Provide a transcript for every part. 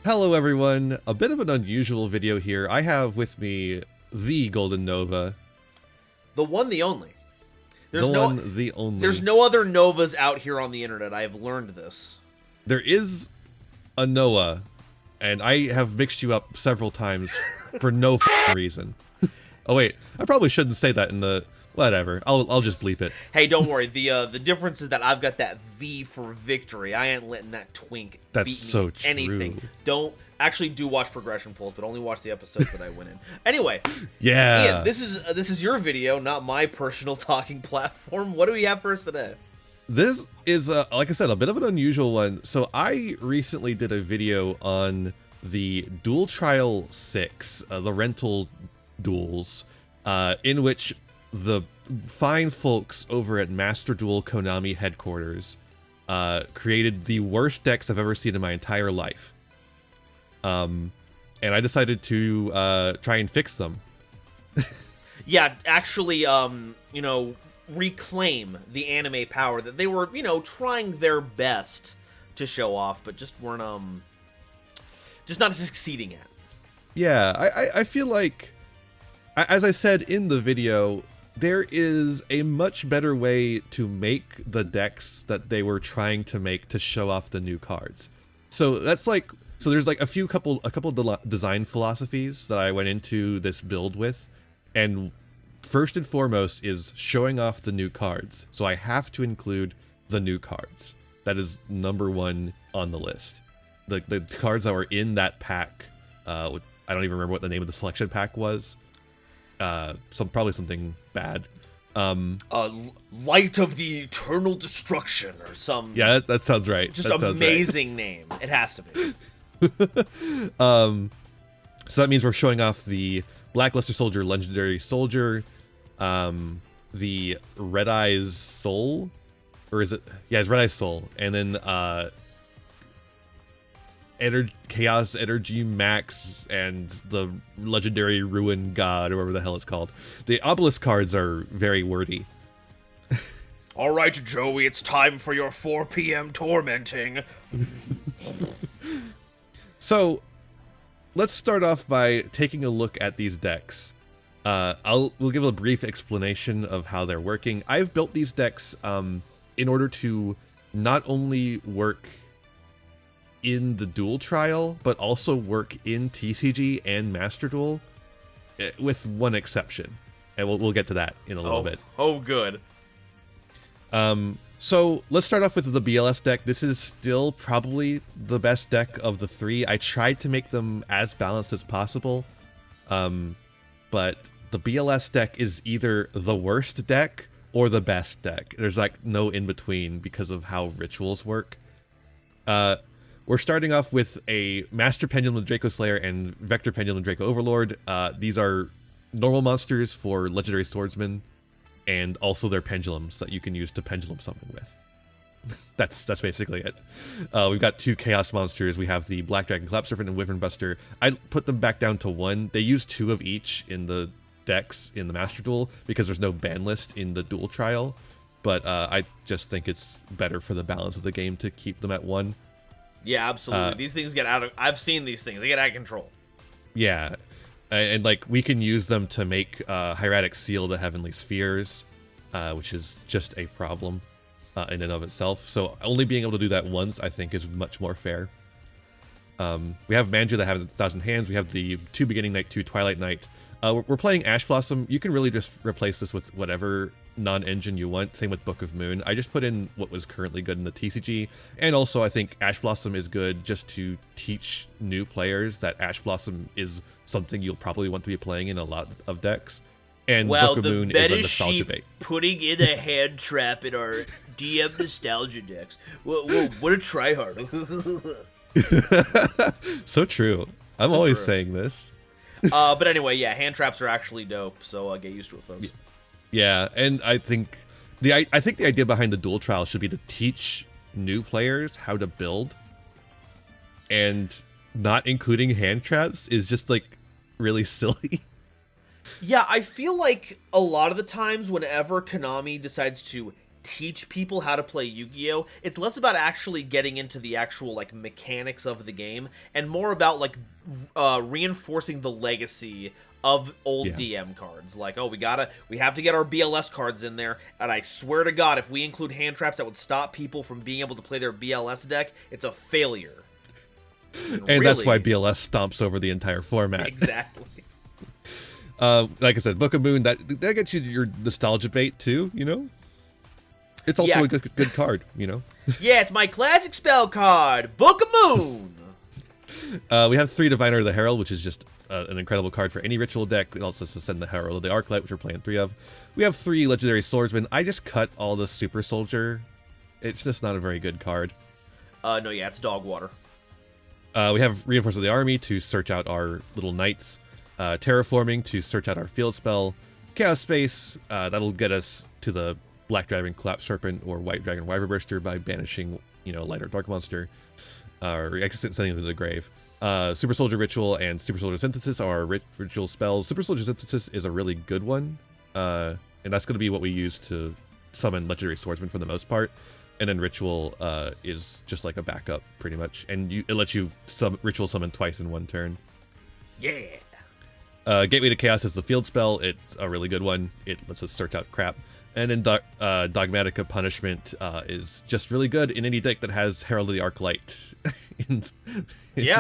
Hello everyone, a bit of an unusual video here. I have with me the Golden Nova. The one, the only. The only. There's no other Novas out here on the internet. I have learned this. There is a Noah, and I have mixed you up several times for no reason. Oh wait, I probably shouldn't say that in the... Whatever, I'll just bleep it. Hey, don't worry. The difference is that I've got that V for victory. I ain't letting that twink That's beat so me true. anything. Actually do watch progression polls, but only watch the episodes that I win in. Anyway, Yeah. Ian, this is your video, not my personal talking platform. What do we have for us today? This is, like I said, a bit of an unusual one. So I recently did a video on the Duel Trial 6, the rental duels, in which the fine folks over at Master Duel Konami headquarters created the worst decks I've ever seen in my entire life. And I decided to try and fix them. Yeah, actually, reclaim the anime power that they were, trying their best to show off, but just weren't, just not succeeding at. Yeah, I feel like, as I said in the video, there is a much better way to make the decks that they were trying to make to show off the new cards. So that's like, so there's like a couple design philosophies that I went into this build with, and first and foremost is showing off the new cards. So I have to include the new cards. That is number one on the list. The cards that were in that pack. I don't even remember what the name of the selection pack was. Probably something bad. Light of the Eternal Destruction or some... Yeah, that sounds right. Just that sounds amazing right. name. It has to be. So that means we're showing off the Blackluster Soldier, Legendary Soldier, the Red Eyes Soul, or is it? Yeah, it's Red Eyes Soul, and then Chaos Energy Max and the Legendary Ruin God, or whatever the hell it's called. The Obelisk cards are very wordy. All right, Joey, it's time for your 4 p.m. tormenting. So, let's start off by taking a look at these decks. We'll give a brief explanation of how they're working. I've built these decks in order to not only work in the Duel Trial, but also work in TCG and Master Duel, with one exception. And we'll get to that in a little bit. Oh, good. So let's start off with the BLS deck. This is still probably the best deck of the three. I tried to make them as balanced as possible, but the BLS deck is either the worst deck or the best deck. There's like no in between because of how rituals work. We're starting off with a Master Pendulum Draco Slayer and Vector Pendulum Draco Overlord. These are normal monsters for Legendary Swordsman, and also their pendulums that you can use to pendulum summon with. That's basically it. We've got two Chaos monsters. We have the Black Dragon Collapse Serpent and Wyvern Buster. I put them back down to one. They use two of each in the decks in the Master Duel because there's no ban list in the Duel Trial, but I just think it's better for the balance of the game to keep them at one. Yeah, absolutely. These things get out of... I've seen these things. They get out of control. Yeah. And like, we can use them to make Hieratic Seal the Heavenly Spheres, which is just a problem in and of itself. So only being able to do that once, I think, is much more fair. We have Manju that have 1,000 hands. We have the 2 Beginning Night, 2 Twilight Night. We're playing Ash Blossom. You can really just replace this with whatever non-engine you want. Same with Book of Moon. I just put in what was currently good in the TCG. And also, I think Ash Blossom is good just to teach new players that Ash Blossom is something you'll probably want to be playing in a lot of decks. And Book of Moon is a nostalgia bait. Putting in a hand trap in our DM nostalgia decks. Whoa, what a tryhard. So true. I'm always saying this. But anyway, yeah, hand traps are actually dope, so get used to it, folks. Yeah, and I think the idea behind the Duel Trial should be to teach new players how to build, and not including hand traps is just like really silly. Yeah, I feel like a lot of the times whenever Konami decides to teach people how to play Yu-Gi-Oh. It's less about actually getting into the actual like mechanics of the game, and more about like reinforcing the legacy of old DM cards. Like, oh, we have to get our BLS cards in there, and I swear to God, if we include hand traps that would stop people from being able to play their BLS deck, it's a failure. And really, that's why BLS stomps over the entire format. Exactly. Like I said, Book of Moon, that gets you your nostalgia bait too, you know? It's also a good card, you know? Yeah, it's my classic spell card, Book of Moon! We have 3 Diviner of the Herald, which is just an incredible card for any ritual deck. It also send the Herald of the Arclight, which we're playing 3 of. We have 3 Legendary Swordsmen. I just cut all the Super Soldier. It's just not a very good card. No, yeah, it's dog water. We have Reinforce of the Army to search out our little knights. Terraforming to search out our field spell. Chaos Space, that'll get us to the Black Dragon Collapse Serpent or White Dragon Wyverburster by banishing, you know, Light or Dark Monster, or sending it to the grave. Super Soldier Ritual and Super Soldier Synthesis are ritual spells. Super Soldier Synthesis is a really good one, and that's going to be what we use to summon Legendary Swordsman for the most part. And then Ritual is just like a backup, pretty much, and it lets you ritual summon twice in one turn. Yeah. Gateway to Chaos is the field spell. It's a really good one. It lets us search out crap. And then Dogmatica Punishment is just really good in any deck that has Herald of the Arclight in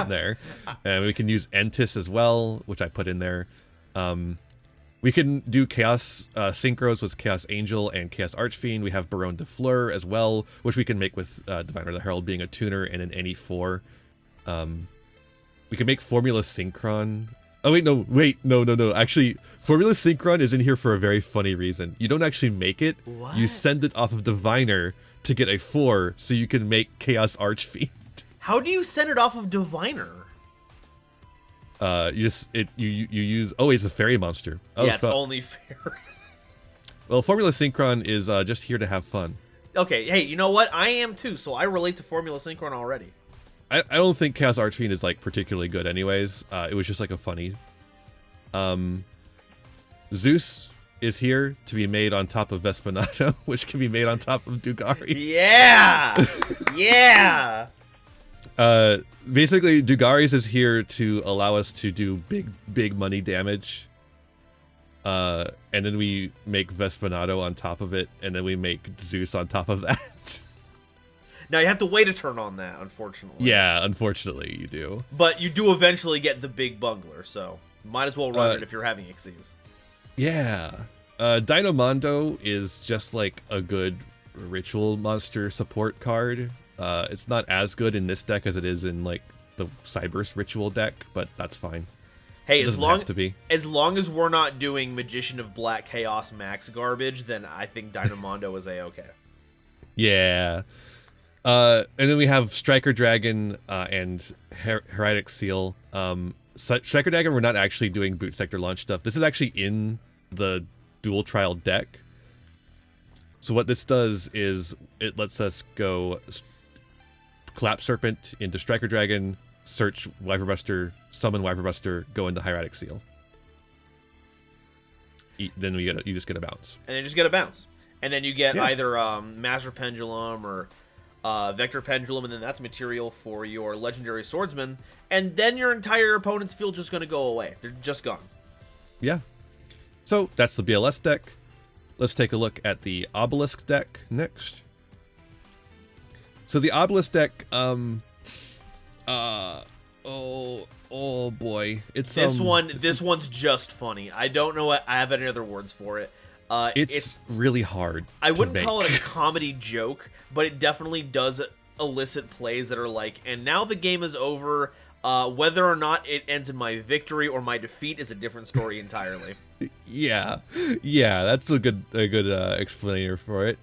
there. And we can use Entis as well, which I put in there. We can do Chaos Synchros with Chaos Angel and Chaos Archfiend. We have Baronne de Fleur as well, which we can make with Diviner of the Herald being a tuner and an any 4. We can make Formula Synchron. Oh, no. Actually, Formula Synchron is in here for a very funny reason. You don't actually make it. What? You send it off of Diviner to get a 4 so you can make Chaos Archfiend. How do you send it off of Diviner? You use... Oh, it's a fairy monster. Oh, yeah, it's only fair. Well, Formula Synchron is just here to have fun. Okay, hey, you know what? I am too, so I relate to Formula Synchron already. I don't think Chaos Archfiend is like particularly good anyways. It was just like a funny. Zeus is here to be made on top of Vespinato, which can be made on top of Dugari. Yeah! Yeah! Basically, Dugaris is here to allow us to do big money damage. And then we make Vespinato on top of it, and then we make Zeus on top of that. Now, you have to wait a turn on that, unfortunately. Yeah, unfortunately, you do. But you do eventually get the big bungler, so might as well run it if you're having Xyz. Yeah. Dynamondo is just like a good ritual monster support card. It's not as good in this deck as it is in like the Cyburst ritual deck, but that's fine. Hey, as long as we're not doing Magician of Black Chaos Max garbage, then I think Dynamondo is A-okay. Yeah. And then we have Striker Dragon and Heraldic Seal. Striker Dragon, we're not actually doing Boot Sector launch stuff. This is actually in the Dual Trial deck. So what this does is it lets us go Collapse Serpent into Striker Dragon, search Wyverbuster, summon Wyverbuster, go into Hieratic Seal. Then you just get a bounce. And then you just get a bounce. And then you get either Master Pendulum or Vector Pendulum, and then that's material for your Legendary Swordsman, and then your entire opponent's field just going to go away. They're just gone. Yeah. So that's the BLS deck. Let's take a look at the Obelisk deck next. So the Obelisk deck, oh boy, it's this one's just funny. I don't know what I have any other words for it. It's really hard. I wouldn't call it a comedy joke, but it definitely does elicit plays that are like, and now the game is over. Whether or not it ends in my victory or my defeat is a different story entirely. Yeah, that's a good explainer for it.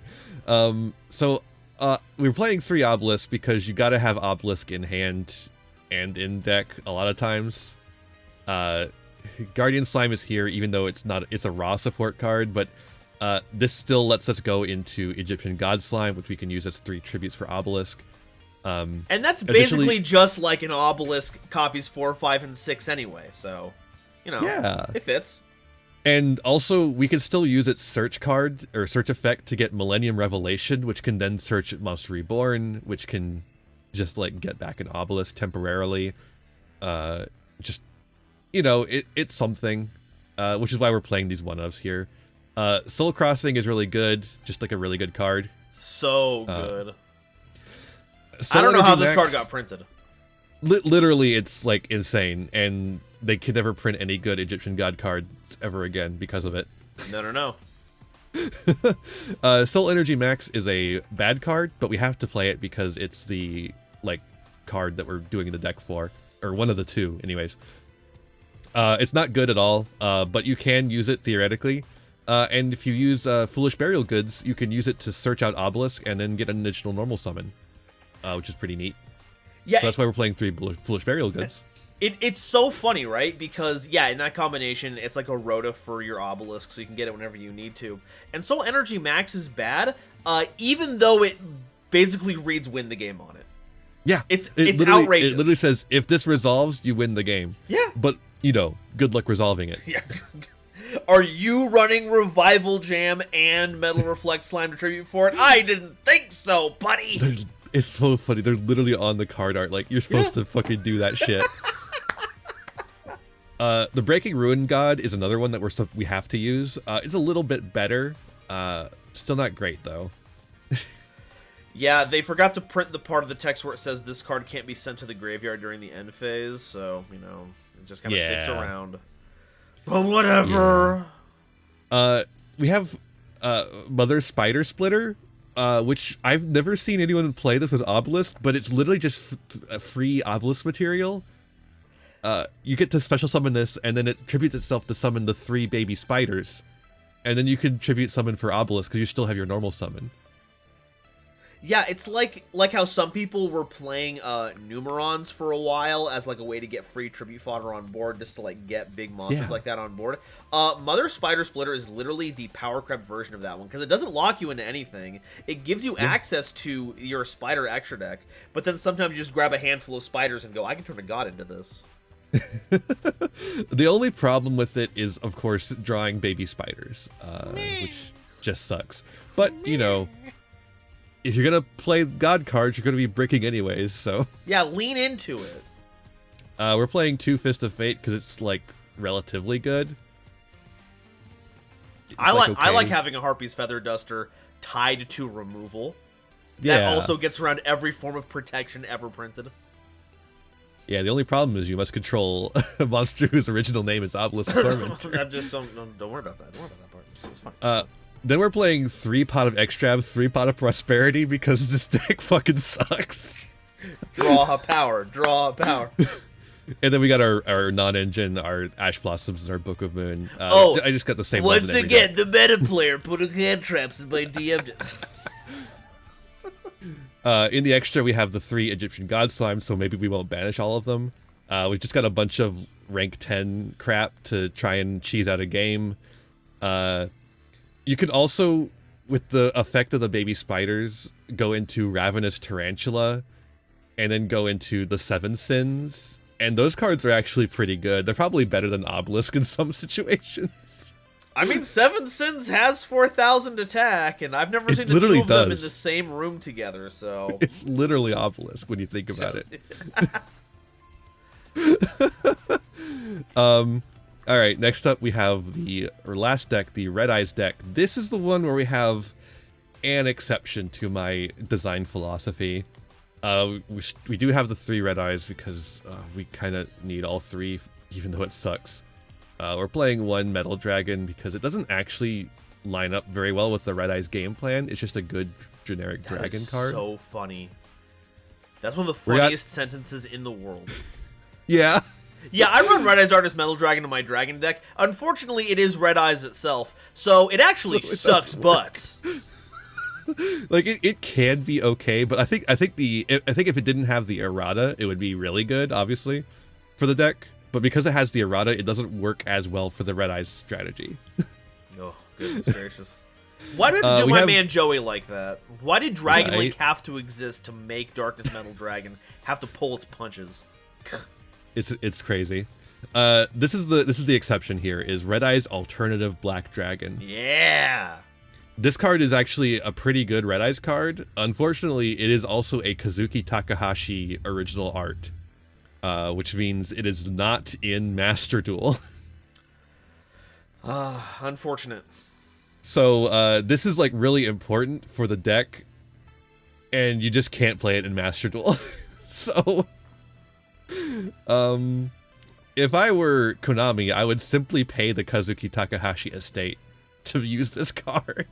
So we're playing 3 Obelisk because you got to have Obelisk in hand and in deck a lot of times. Guardian Slime is here, even though it's a raw support card, but this still lets us go into Egyptian God Slime, which we can use as 3 tributes for Obelisk. And that's basically just like an Obelisk copies 4, 5, and 6 anyway, so, you know, it fits. And also, we can still use its search card or search effect to get Millennium Revelation, which can then search Monster Reborn, which can just like get back an obelisk temporarily. Just, you know, it's something, which is why we're playing these one-ofs here. Soul Crossing is really good, just like a really good card. So good. Soul I don't know Energy how this Max, card got printed. Literally, it's like insane, and they could never print any good Egyptian god cards ever again because of it. No. Soul Energy Max is a bad card, but we have to play it because it's the like card that we're doing the deck for, or one of the two, anyways. It's not good at all, but you can use it theoretically. And if you use Foolish Burial Goods, you can use it to search out Obelisk and then get an additional normal summon, which is pretty neat. Yeah, so that's why we're playing 3 Foolish Burial Goods. It's so funny, right? Because, yeah, in that combination, it's like a rota for your Obelisk, so you can get it whenever you need to. And Soul Energy Max is bad, even though it basically reads win the game on it. Yeah. It's outrageous. It literally says, if this resolves, you win the game. Yeah. But, you know, good luck resolving it. Yeah. Are you running Revival Jam and Metal Reflect Slime to tribute for it? I didn't think so, buddy! It's so funny. They're literally on the card art. Like, you're supposed to fucking do that shit. The Breaking Ruin God is another one that we have to use. It's a little bit better. Still not great, though. Yeah, they forgot to print the part of the text where it says this card can't be sent to the graveyard during the end phase, so, you know, it just kind of sticks around. But whatever. Yeah. We have Mother Spider Splitter, which I've never seen anyone play this with Obelisk, but it's literally just free Obelisk material. You get to special summon this, and then it tributes itself to summon the 3 baby spiders. And then you can tribute summon for Obelisk, because you still have your normal summon. Yeah, it's like how some people were playing Numerons for a while as like a way to get free tribute fodder on board, just to like get big monsters like that on board. Mother Spider Splitter is literally the power crept version of that one, because it doesn't lock you into anything. It gives you access to your spider extra deck, but then sometimes you just grab a handful of spiders and go, I can turn a god into this. The only problem with it is, of course, drawing baby spiders, which just sucks. But, you know, if you're gonna play god cards, you're gonna be bricking anyways, so. Yeah, lean into it. We're playing 2 Fist of Fate because it's, like, relatively good. I like having a Harpy's Feather Duster tied to removal. Yeah. That also gets around every form of protection ever printed. Yeah, the only problem is you must control a monster whose original name is Obelisk Tormentor. I just don't worry about that. Don't worry about that part. It's fine. Then we're playing 3 Pot of Extrav, 3 Pot of Prosperity because this deck fucking sucks. Draw a power. And then we got our non-engine, our Ash Blossoms, and our Book of Moon. I just got the same one. Once again, the meta player put a hand traps in my DM. In the extra, we have the 3 Egyptian God Slimes, so maybe we won't banish all of them. We've just got a bunch of rank 10 crap to try and cheese out a game. You can also, with the effect of the baby spiders, go into Ravenous Tarantula, and then go into the 7 Sins. And those cards are actually pretty good. They're probably better than Obelisk in some situations. I mean, 7 Sins has 4,000 attack, and I've never seen the 2 of them in the same room together, so... It's literally Obelisk when you think about it. Alright, next up we have our last deck, the Red Eyes deck. This is the one where we have an exception to my design philosophy. We do have the 3 Red Eyes because we kind of need all 3, even though it sucks. We're playing 1 Metal Dragon because it doesn't actually line up very well with the Red Eyes game plan. It's just a good generic dragon card. So funny. That's one of the funniest sentences in the world. Yeah. Yeah, I run Red Eyes Artist Metal Dragon in my dragon deck. Unfortunately, it is Red Eyes itself, so it actually sucks butts. Like it can be okay, but I think if it didn't have the errata, it would be really good, obviously, for the deck. But because it has the errata, it doesn't work as well for the Red Eyes strategy. Oh, goodness gracious. Why do we have to do my man Joey like that? Why did Dragon Link have to exist to make Darkness Metal Dragon have to pull its punches? It's crazy. This is the exception here. Is Red Eye's alternative Black Dragon? Yeah. This card is actually a pretty good Red Eyes card. Unfortunately, it is also a Kazuki Takahashi original art, which means it is not in Master Duel. Unfortunate. So this is like really important for the deck, and you just can't play it in Master Duel. So, if I were Konami, I would simply pay the Kazuki Takahashi estate to use this card,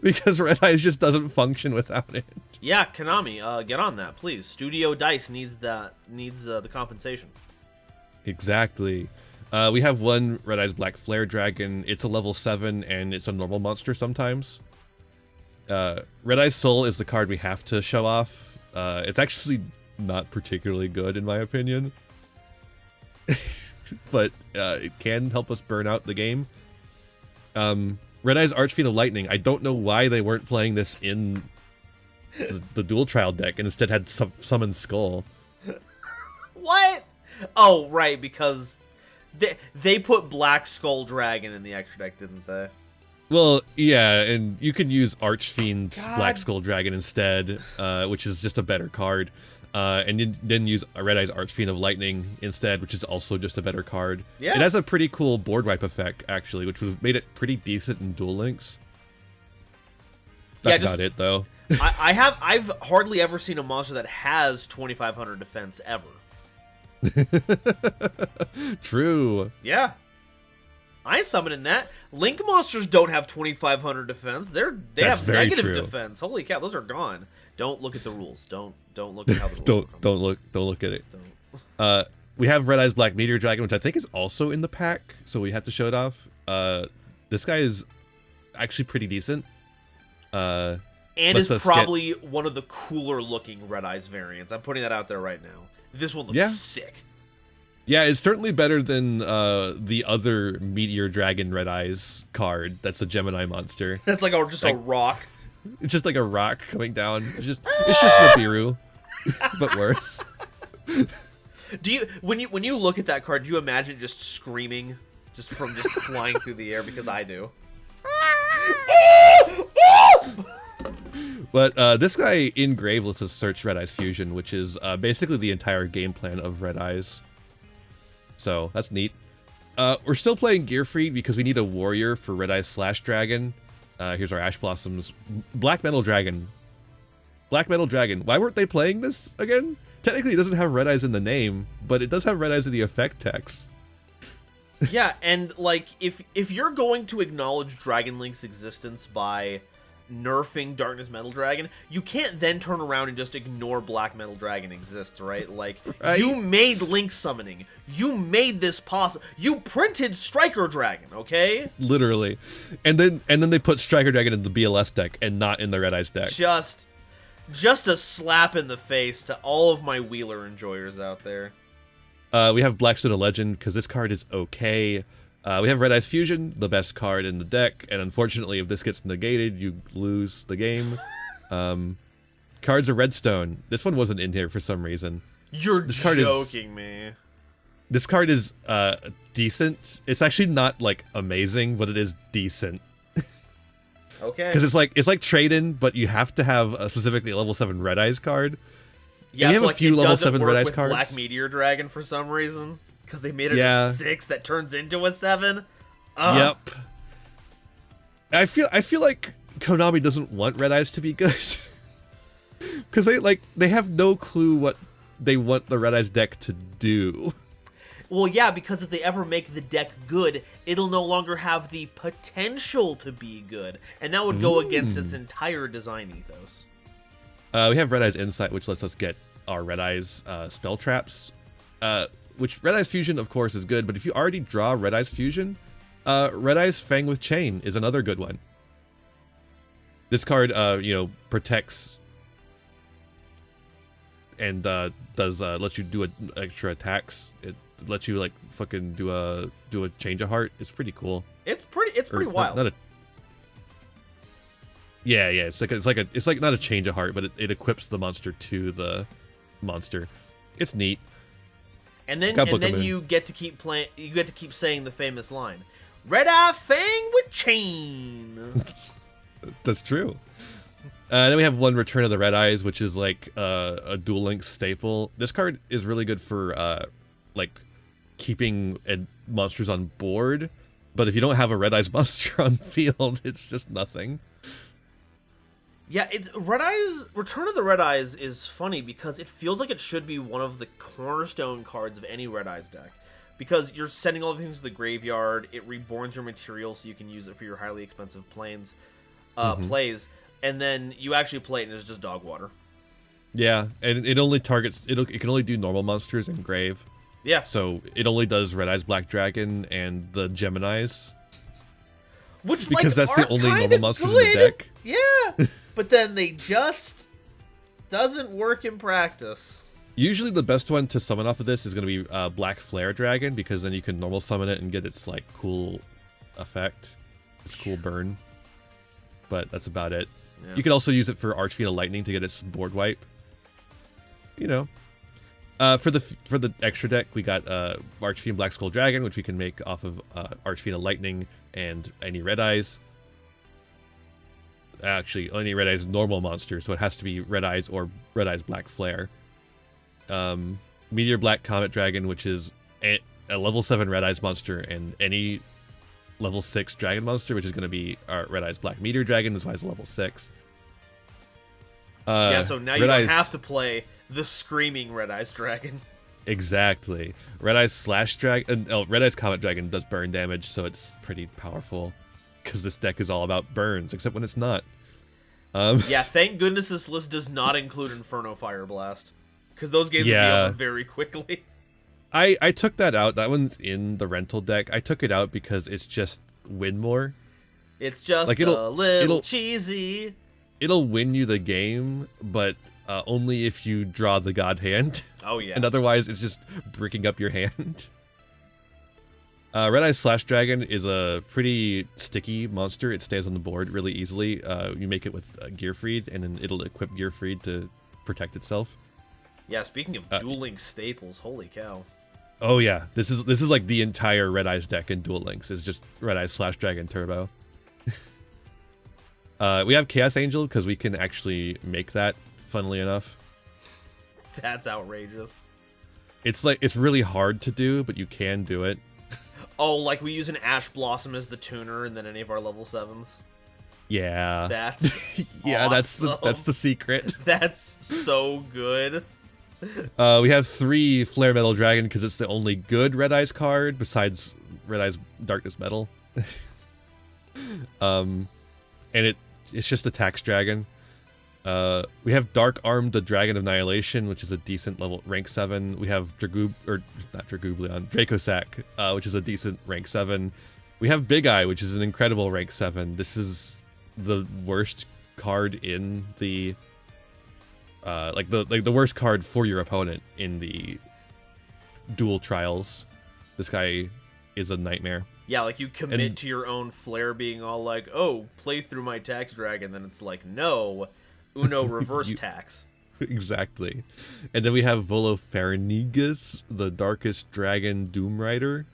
because Red Eyes just doesn't function without it. Yeah, Konami, get on that, please. Studio Dice needs the compensation. Exactly. We have one Red Eyes Black Flare Dragon. It's a level 7, and it's a normal monster sometimes. Red Eyes Soul is the card we have to show off. It's actually not particularly good, in my opinion. But it can help us burn out the game. Red Eye's Archfiend of Lightning. I don't know why they weren't playing this in the Duel Trial deck and instead had Summon Skull. What? Oh, right, because they put Black Skull Dragon in the extra deck, didn't they? Well, yeah, and you can use Archfiend Black Skull Dragon instead, which is just a better card. And then use Red Eye's Archfiend of Lightning instead, which is also just a better card. Yeah. It has a pretty cool board wipe effect, actually, which made it pretty decent in Duel Links. That's about it, though. I've hardly ever seen a monster that has 2,500 defense ever. True. Yeah. I summon in that. Link monsters don't have 2,500 defense. They have negative defense. Holy cow, those are gone. Don't look at the rules. Don't look at how the rules don't look at it. We have Red Eyes Black Meteor Dragon, which I think is also in the pack, so we have to show it off. This guy is actually pretty decent. And is probably one of the cooler looking Red Eyes variants. I'm putting that out there right now. This one looks sick. Yeah, it's certainly better than the other Meteor Dragon Red Eyes card. That's a Gemini monster. That's like a rock. It's just like a rock coming down. It's just Nibiru, but worse. Do you when you look at that card, do you imagine it just screaming, just flying through the air? Because I do. But this guy in Graveless has searched Red Eyes Fusion, which is basically the entire game plan of Red Eyes. So that's neat. We're still playing Gearfried because we need a warrior for Red Eyes Slash Dragon. Here's our Ash Blossoms. Black Metal Dragon. Black Metal Dragon. Why weren't they playing this again? Technically, it doesn't have Red Eyes in the name, but it does have Red Eyes in the effect text. Yeah, and like if you're going to acknowledge Dragon Link's existence by nerfing Darkness Metal Dragon, you can't then turn around and just ignore Black Metal Dragon exists, right? Like, right? You made Link summoning. You made this possible. You printed Striker Dragon, okay? Literally. And then they put Striker Dragon in the BLS deck and not in the Red Eyes deck. Just a slap in the face to all of my Wheeler enjoyers out there. We have Blackstone of Legend because this card is okay. We have Red Eyes Fusion, the best card in the deck, and unfortunately, if this gets negated, you lose the game. Cards of Redstone. This one wasn't in here for some reason. You're joking me. This card is decent. It's actually not like amazing, but it is decent. Okay. Because it's like trade-in, but you have to have specifically a level 7 Red Eyes card. Yeah, and you have like a few level 7 Red Eyes cards. Black Meteor Dragon for some reason. Because they made it a 6 that turns into a 7. Ugh. Yep. I feel like Konami doesn't want Red Eyes to be good. Because they have no clue what they want the Red Eyes deck to do. Well, yeah, because if they ever make the deck good, it'll no longer have the potential to be good. And that would go against its entire design ethos. We have Red Eyes Insight, which lets us get our Red Eyes spell traps. Which Red Eyes Fusion, of course, is good, but if you already draw Red Eyes Fusion, Red Eyes Fang with Chain is another good one. This card, protects and does lets you do extra attacks. It lets you like fucking do a change of heart. It's pretty cool. It's pretty wild. Yeah. It's like not a change of heart, but it equips the monster to the monster. It's neat. And then Gotta book 'em in. you get to keep playing. You get to keep saying the famous line, "Red Eye Fang with chain." That's true. Then we have one Return of the Red Eyes, which is like a Duel Links staple. This card is really good for like keeping monsters on board, but if you don't have a Red Eyes monster on field, it's just nothing. Yeah, it's Red Eyes. Return of the Red Eyes is funny because it feels like it should be one of the cornerstone cards of any Red Eyes deck. Because you're sending all the things to the graveyard, it reborns your material so you can use it for your highly expensive plays, and then you actually play it and it's just dog water. Yeah, and it only targets it can only do normal monsters in grave. Yeah. So it only does Red Eyes Black Dragon and the Geminis. Which, because like, that's the are only normal kinda monsters good. in the deck. Yeah. But then they just doesn't work in practice. Usually the best one to summon off of this is going to be Black Flare Dragon, because then you can normal summon it and get its like cool effect, its cool burn. But that's about it. Yeah. You can also use it for Archfiend of Lightning to get its board wipe. You know. For the extra deck, we got Archfiend Black Skull Dragon, which we can make off of Archfiend of Lightning and any Red Eyes. Actually, any Red Eyes normal monster, so it has to be Red Eyes or Red Eyes Black Flare. Meteor Black Comet Dragon, which is a level 7 Red Eyes monster, and any level 6 Dragon monster, which is going to be our Red Eyes Black Meteor Dragon, as well as level 6. Yeah, so now you don't have to play the Screaming Red Eyes Dragon. Exactly. Red Eyes Slash Dragon. Red Eyes Comet Dragon does burn damage, so it's pretty powerful. Because this deck is all about burns, except when it's not. Yeah, thank goodness this list does not include Inferno Fire Blast. Because those games would be over very quickly. I took that out. That one's in the rental deck. I took it out because it's just win more. It's just like a little cheesy. It'll win you the game, but only if you draw the God Hand. Oh, yeah. And otherwise, it's just breaking up your hand. Red Eyes Slash Dragon is a pretty sticky monster. It stays on the board really easily. You make it with Gearfried, and then it'll equip Gearfried to protect itself. Yeah, speaking of Duel Links staples, holy cow. Oh yeah, this is like the entire Red Eyes deck in Duel Links. Is just Red Eyes Slash Dragon Turbo. We have Chaos Angel because we can actually make that, funnily enough. That's outrageous. It's really hard to do, but you can do it. Oh, like we use an Ash Blossom as the tuner and then any of our level 7s? Yeah. That's yeah, awesome. that's the secret. That's so good. We have 3 Flare Metal Dragon because it's the only good Red Eyes card besides Red Eyes Darkness Metal. And it's just a Tax Dragon. We have Dark Arm, the Dragon of Annihilation, which is a decent level rank 7. We have Dracosac, which is a decent rank 7. We have Big Eye, which is an incredible rank 7. This is the worst card in the the worst card for your opponent in the duel trials. This guy is a nightmare. Yeah, like you commit to your own flair being all like, oh, play through my Tax Dragon, then it's like, no, Uno reverse tax. Exactly. And then we have Volopharyngus, the Darkest Dragon Doom Rider.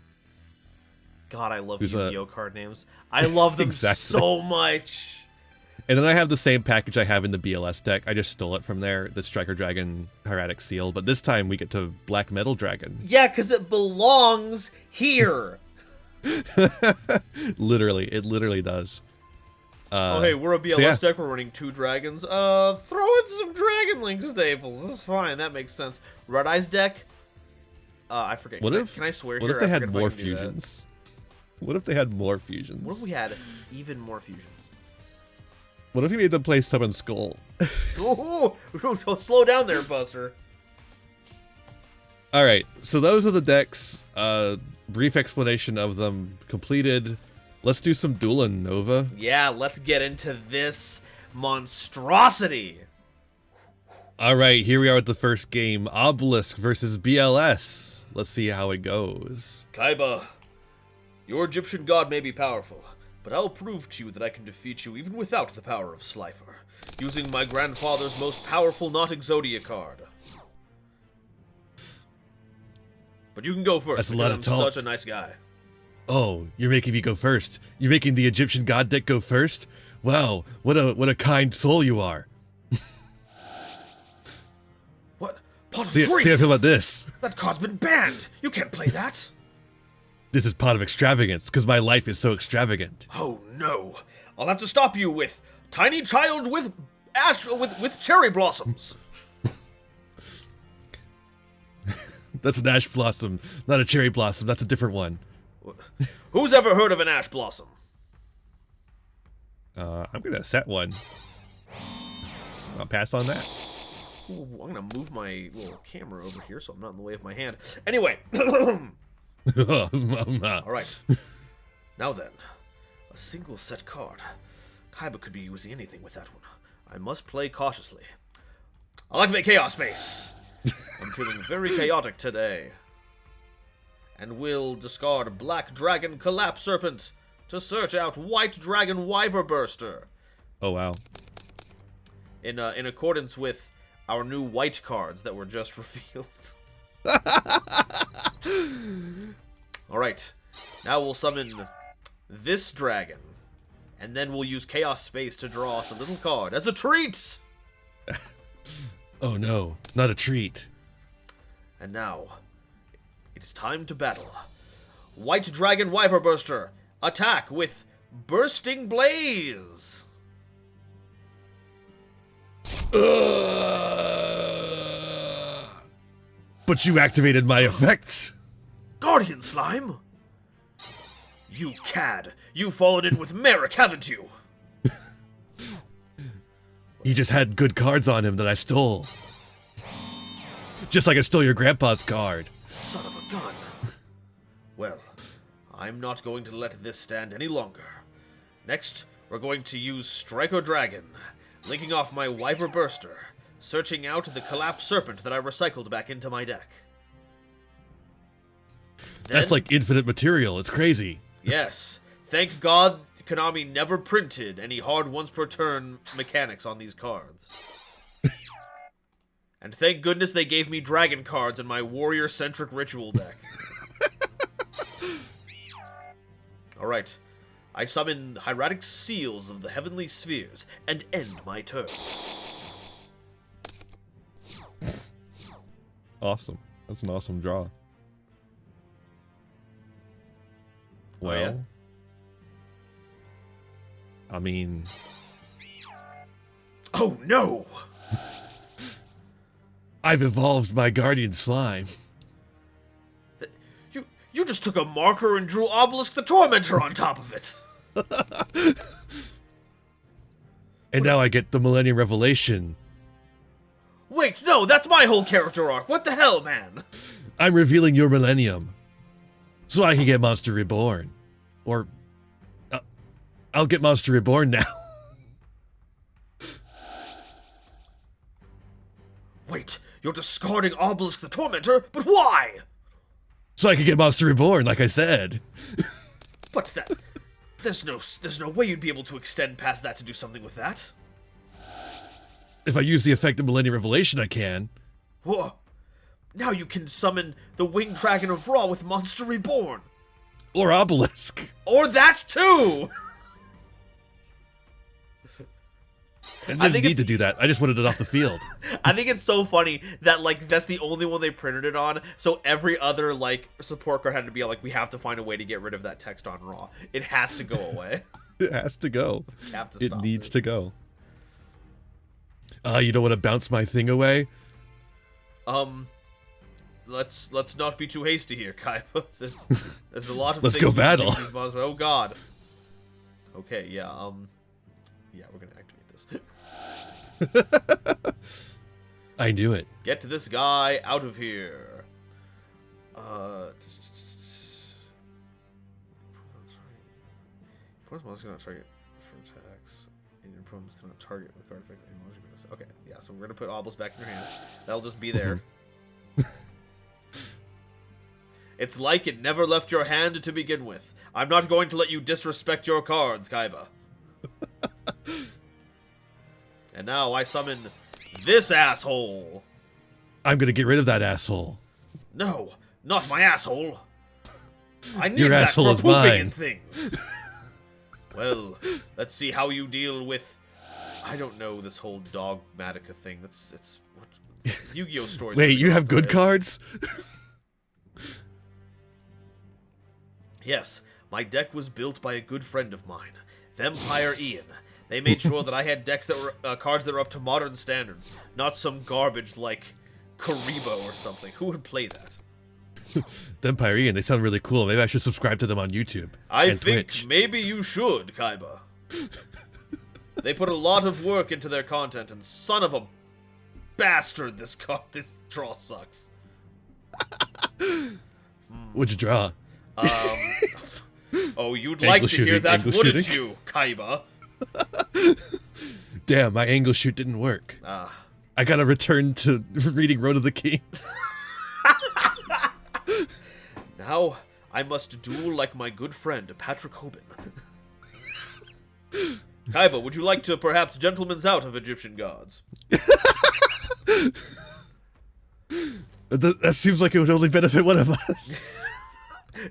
God, I love Yu-Gi-Oh card names. I love them so much. And then I have the same package I have in the BLS deck. I just stole it from there, the Striker Dragon Hieratic Seal. But this time we get to Black Metal Dragon. Yeah, because it belongs here. Literally, it literally does. Oh, hey, we're a BLS deck. We're running 2 dragons. Throw in some Dragon Link staples. This is fine. That makes sense. Red Eyes deck. I forget. Can I swear here? What if they had more fusions? What if they had more fusions? What if we had even more fusions? What if you made them play Summon Skull? Ooh, slow down there, Buster. Alright, so those are the decks. Brief explanation of them completed. Let's do some dueling, Nova. Yeah, let's get into this monstrosity. Alright, here we are with the first game. Obelisk versus BLS. Let's see how it goes. Kaiba, your Egyptian god may be powerful, but I'll prove to you that I can defeat you even without the power of Slifer, using my grandfather's most powerful Not Exodia card. But you can go first. That's a lot of I'm talk. such a nice guy. Oh, you're making me go first. You're making the Egyptian god deck go first? Wow, what a kind soul you are. What? Pot of See how I grief! feel about this? That card's been banned! You can't play that! This is pot of extravagance, because my life is so extravagant. Oh no! I'll have to stop you with Tiny Child with with cherry blossoms! That's an ash blossom, not a cherry blossom. That's a different one. Who's ever heard of an ash blossom? I'm gonna set one. I'll pass on that. Ooh, I'm gonna move my little camera over here so I'm not in the way of my hand. Anyway. Alright. Now then. A single set card. Kaiba could be using anything with that one. I must play cautiously. I'll activate Chaos Space. I'm feeling very chaotic today. And will discard Black Dragon Collapse Serpent to search out White Dragon Wyver Burster. Oh wow. In accordance with our new white cards that were just revealed. Alright. Now we'll summon this dragon. And then we'll use Chaos Space to draw us a little card as a treat! Oh no, not a treat. And now, it is time to battle. White Dragon Wyver Burster, attack with Bursting Blaze! But you activated my effects. Guardian Slime! You cad! You've fallen in with Merrick, haven't you? He just had good cards on him that I stole. Just like I stole your grandpa's card. Son of a gun. Well, I'm not going to let this stand any longer. Next, we're going to use Striker Dragon, linking off my Wyver Burster, searching out the Collapse Serpent that I recycled back into my deck. That's like infinite material. It's crazy. Yes. Thank God Konami never printed any hard once per turn mechanics on these cards. And thank goodness they gave me dragon cards in my warrior-centric ritual deck. Alright. I summon hieratic seals of the heavenly spheres and end my turn. Awesome. That's an awesome draw. Well, yeah? I mean... Oh no! I've evolved my guardian slime. You just took a marker and drew Obelisk the Tormentor on top of it! And now I get the Millennium Revelation. Wait, no, that's my whole character arc! What the hell, man? I'm revealing your Millennium. So I can get Monster Reborn. Or... I'll get Monster Reborn now. Wait, you're discarding Obelisk the Tormentor, but why? So I can get Monster Reborn, like I said. But that... There's no way you'd be able to extend past that to do something with that. If I use the effect of Millennium Revelation, I can. Whoa. Now you can summon the Winged Dragon of Ra with Monster Reborn. Or Obelisk. Or that too! I didn't need to do that. I just wanted it off the field. I think it's so funny that, like, that's the only one they printed it on, so every other, like, support card had to be like, we have to find a way to get rid of that text on Raw. It has to go away. It has to go. Have to It stop needs to go. You don't want to bounce my thing away? Let's not be too hasty here, Kaiba. There's a lot of Let's things go battle. Oh god. Okay, yeah, yeah, we're gonna activate this. I knew it. Get this guy out of here. Opponent's monster cannot target for attacks, and your opponent cannot target with card effects. Okay, yeah, so we're gonna put Obelisk back in your hand. That'll just be there. It's like it never left your hand to begin with. I'm not going to let you disrespect your cards, Kaiba. And now I summon this asshole. I'm gonna get rid of that asshole. No, Not my asshole. I need Your that asshole for is pooping mine. and things. Well, let's see how you deal with... I don't know this whole dogmatica thing. It's what Yu-Gi-Oh stories. Wait, you have good cards? Yes, my deck was built by a good friend of mine, Vampire Ian. They made sure that I had decks that were cards that were up to modern standards, not some garbage like Karibo or something. Who would play that? Vampire Ian, they sound really cool. Maybe I should subscribe to them on YouTube. I and think Twitch. maybe you should, Kaiba. They put a lot of work into their content, and son of a bastard, this draw sucks. What'd you draw? Oh, you'd like Angle to hear shooting, that, angle wouldn't shooting. you, Kaiba? Damn, my angle shoot didn't work. I gotta return to reading Road of the King. Now, I must duel like my good friend, Patrick Hoban. Kaiba, would you like to perhaps gentleman's out of Egyptian gods? That seems like it would only benefit one of us.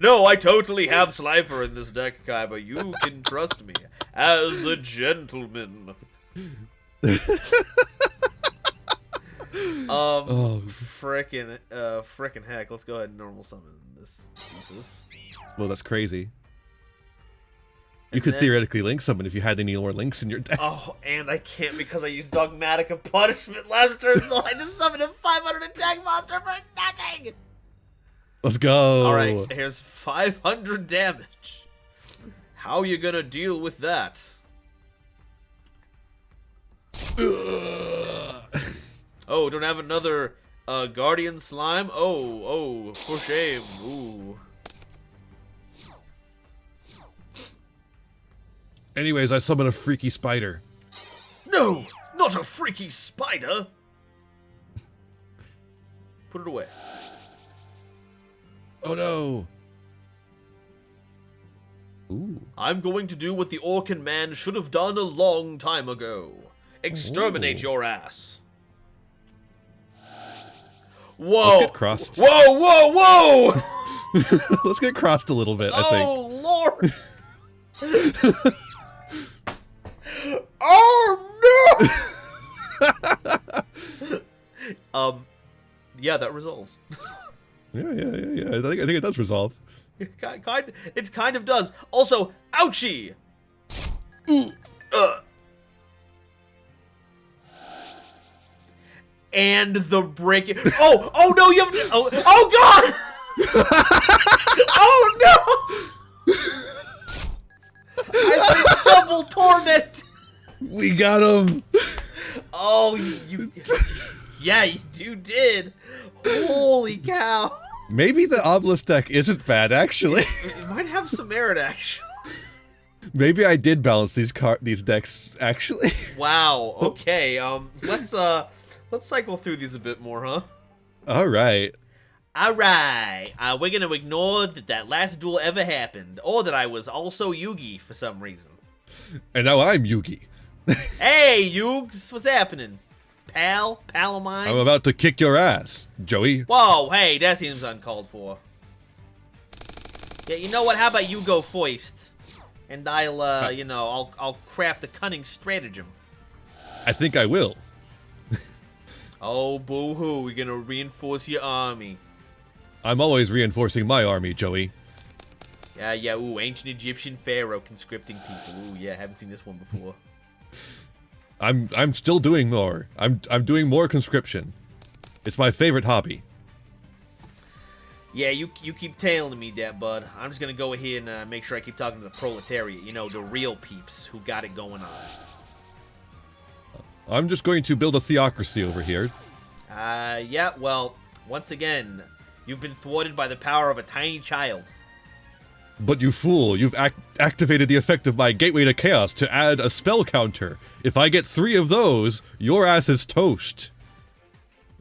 No, I totally have Slifer in this deck, Kaiba. You can trust me as a gentleman. Frickin' heck. Let's go ahead and normal summon this doofus. Well, that's crazy. You could theoretically link someone if you had any more links in your deck. Oh, and I can't because I used Dogmatic Punishment last turn, so I just summoned a 500 attack monster for nothing! Let's go! Alright, here's 500 damage. How you gonna deal with that? Oh, don't have another Guardian Slime? Oh, for shame. Ooh. Anyways, I summon a freaky spider. No! Not a freaky spider! Put it away. Oh no! Ooh. I'm going to do what the Orcan man should have done a long time ago. Exterminate your ass. Whoa! Let's get crossed. Whoa! Let's get crossed a little bit, I think. Oh, Lord! Oh, no! Yeah, that resolves. Yeah. I think it does resolve. It kind of does. Also, ouchie! And the break. Oh no! You have. Oh God! Oh no! I've been double torment. We got him. Oh, you. Yeah, you did. Holy cow! Maybe the Obelisk deck isn't bad, actually. It might have some merit, actually. Maybe I did balance these decks, actually. Wow. Okay. Let's cycle through these a bit more, huh? All right. We're gonna ignore that last duel ever happened, or that I was also Yugi for some reason. And now I'm Yugi. Hey, Yugs, what's happening? Pal of mine? I'm about to kick your ass, Joey. Whoa, hey, that seems uncalled for. Yeah, you know what? How about you go first? And I'll craft a cunning stratagem. I think I will. Oh, boo-hoo, we're gonna reinforce your army. I'm always reinforcing my army, Joey. Yeah, ooh, ancient Egyptian pharaoh conscripting people. Ooh, yeah, haven't seen this one before. I'm still doing more. I'm doing more conscription. It's my favorite hobby. Yeah, you keep tailing me that, bud. I'm just gonna go ahead and make sure I keep talking to the proletariat. You know, the real peeps who got it going on. I'm just going to build a theocracy over here. Yeah, well, once again, you've been thwarted by the power of a tiny child. But you fool, you've activated the effect of my Gateway to Chaos to add a spell counter. If I get 3 of those, your ass is toast.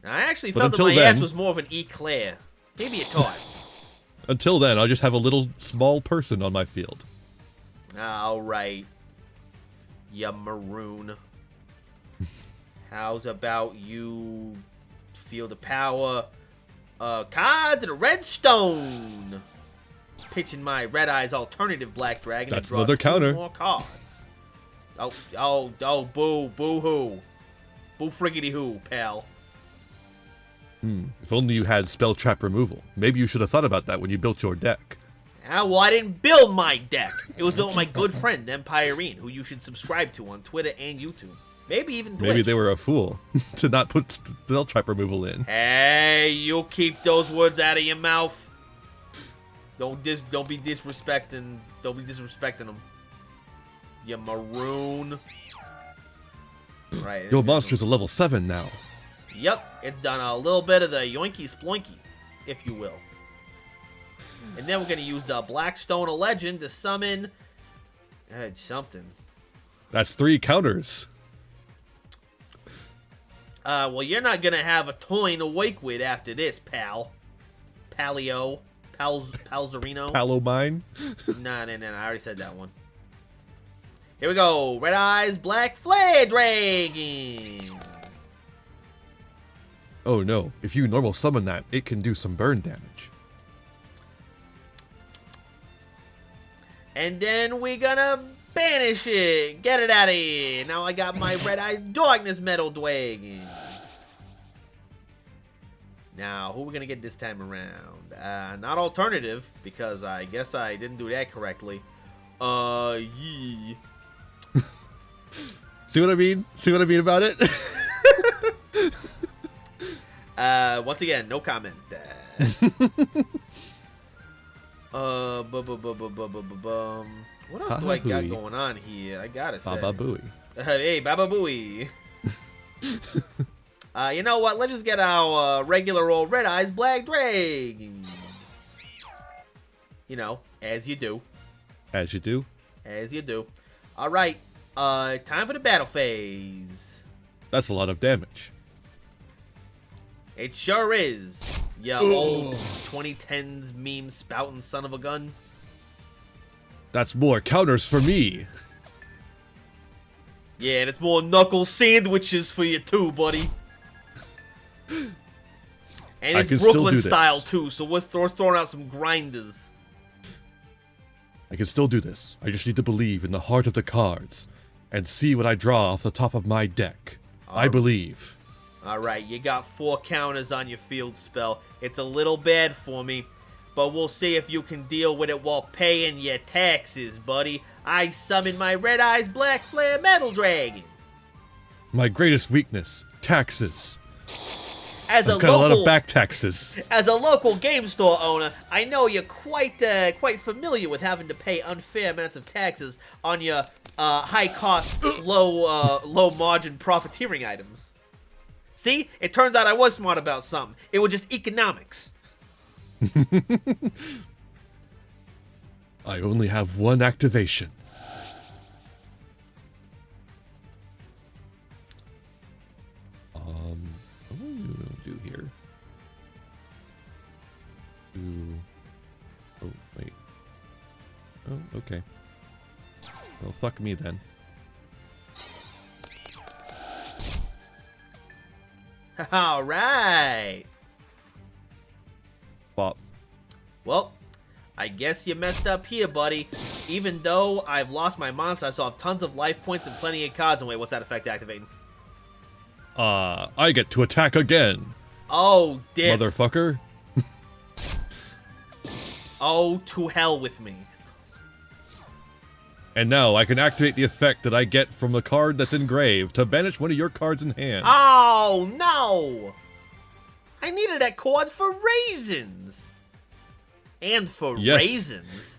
I actually But felt that until my ass then- was more of an eclair. Maybe a tart. Until then, I'll just have a little small person on my field. Alright. Ya maroon. How's about you feel the power Cards and a red stone. Pitching my Red Eyes alternative Black Dragon. That's to draw another 2 counter. more cards. Boo hoo. Boo friggity hoo, pal. If only you had spell trap removal. Maybe you should have thought about that when you built your deck. Ah, well, I didn't build my deck. It was built with my good friend, Empirene, who you should subscribe to on Twitter and YouTube. Maybe even Twitch. Maybe they were a fool to not put spell trap removal in. Hey, you keep those words out of your mouth. Don't be disrespecting. Don't be disrespecting them. You maroon. Right. Your monster's a level 7 now. Yep, it's done a little bit of the yoinky sploinky, if you will. And then we're gonna use the Blackstone of Legend to summon something. That's 3 counters. Well, you're not gonna have a toy to wake with after this, pal. Palzarino. Palomine. Nah, I already said that one. Here we go. Red Eyes, Black Flare Dragon. Oh no, if you normal summon that, it can do some burn damage. And then we're gonna banish it. Get it out of here. Now I got my Red Eyes Darkness Metal Dragon. Now, who are we gonna get this time around? Not alternative, because I guess I didn't do that correctly. Yee. See what I mean? See what I mean about it? Once again, no comment. What else do I got going on here? I gotta say. Baba Booey. Hey, Baba Booey. You know what? Let's just get our regular old Red Eyes Black Dragon. You know, as you do. As you do. As you do. Alright, time for the battle phase. That's a lot of damage. It sure is. You old 2010s meme spouting son of a gun. That's more counters for me. Yeah, and it's more knuckle sandwiches for you too, buddy. And it's Brooklyn style too, so we're throwing out some grinders. I can still do this. I just need to believe in the heart of the cards and see what I draw off the top of my deck. I believe. Alright, you got 4 counters on your field spell. It's a little bad for me, but we'll see if you can deal with it while paying your taxes, buddy. I summon my Red Eyes Black Flare Metal Dragon. My greatest weakness, taxes. I've got a lot of back taxes. As a local game store owner, I know you're quite familiar with having to pay unfair amounts of taxes on your high-cost, low-margin profiteering items. See? It turns out I was smart about something. It was just economics. I only have 1 activation. What are you going to do here? Oh, wait. Oh, okay. Well, fuck me then. Alright. Bop. Well, I guess you messed up here, buddy. Even though I've lost my monster, I still have tons of life points and plenty of cards. And wait, what's that effect activating? I get to attack again. Oh, dip. Motherfucker. Oh, to hell with me. And now I can activate the effect that I get from a card that's engraved to banish one of your cards in hand. Oh, no! I needed that card for raisins. And for raisins.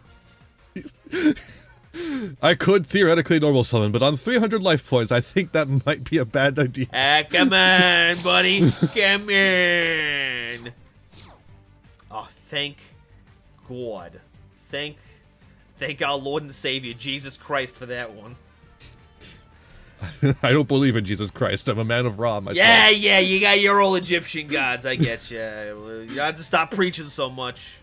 I could theoretically normal summon, but on 300 life points, I think that might be a bad idea. Come on, buddy. Come on. Oh, thank God. Thank our Lord and Savior, Jesus Christ, for that one. I don't believe in Jesus Christ. I'm a man of Ra myself. Yeah, you got your old Egyptian gods. I get you. You have to stop preaching so much.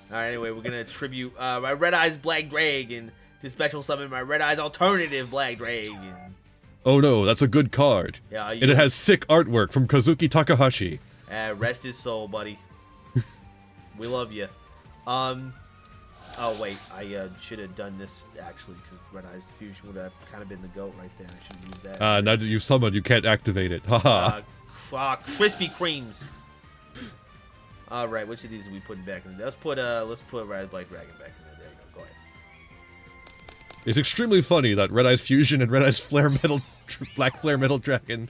Alright, anyway, we're going to tribute my Red Eyes Black Dragon to special summon my Red Eyes Alternative Black Dragon. Oh no, that's a good card. Yeah, and it has sick artwork from Kazuki Takahashi. Rest his soul, buddy. We love you. Oh wait, I should have done this actually because Red Eyes Fusion would have kind of been the goat right there. I should have used that. Now that you've summoned, you can't activate it. Haha. Krispy Kremes. All right, which of these are we putting back in? Let's put Red Eyes Black Dragon back in there. There you go. Go ahead. It's extremely funny that Red Eyes Fusion and Red Eyes Flare Metal Black Flare Metal Dragon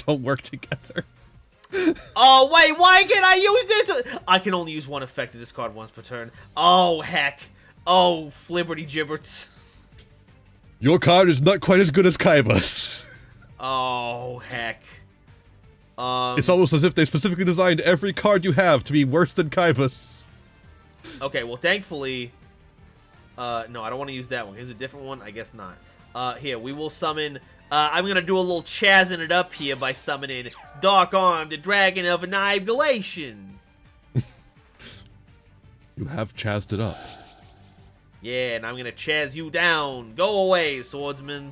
don't work together. Oh wait, why can't I use this? I can only use one effect of this card once per turn. Oh heck. Oh flibberty gibberts. Your card is not quite as good as Kaiba's. Oh heck. It's almost as if they specifically designed every card you have to be worse than Kaiba's. Okay, well thankfully no, I don't want to use that one. Here's a different one. I guess not. Here, we will summon I'm gonna do a little chazzing it up here by summoning Dark Arm, the Dragon of Annihilation. You have chazzed it up. Yeah, and I'm gonna chazz you down. Go away, swordsman.